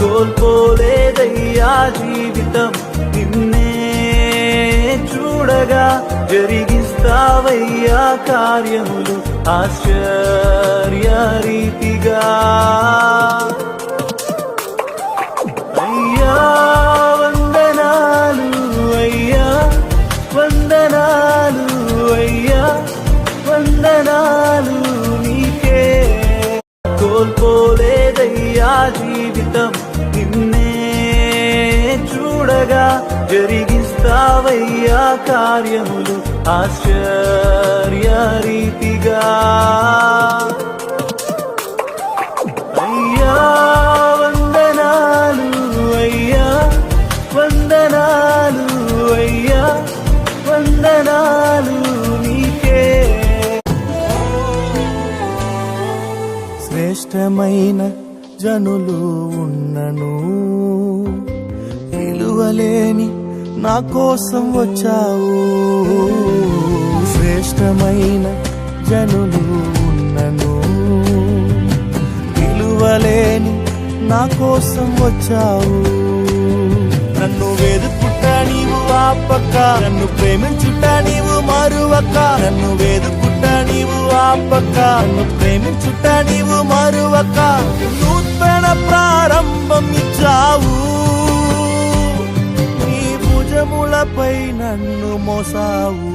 కోల్పోలేదయ్యా జీవితం నిన్నే చూడగా జరిగిస్తావయ్యా కార్యములు ఆశ్చర్య రీతిగా అయ్యా వందనాలు అయ్యా వందనాలు అయ్యా వందనాలు నీకే కోల్పోలేదయ్యా జీవితం నిన్నే చూడగా జరిగిస్తావయ్యా కార్యములు ఆశ్చర్య రీతిగా అయ్యా వందనాలు అయ్యా వందనాలు అయ్యా వందనాలు నీకే శ్రేష్టమైన జనులు ఉన్నను విలువలేని నా కోసం వచ్చావు శ్రేష్టమైన జనులు ఉన్నను విలువలేని నా కోసం వచ్చావు నన్ను వెదుకుట నీవు ఆపక నన్ను ప్రేమించుట నీవు మరువక నన్ను వెదుకుట నీవు ఆపక నన్ను ప్రేమించుట నీవు మరువక నూతన ప్రారంభం ఇచ్చావు నీ భుజములపై నన్ను మోసావు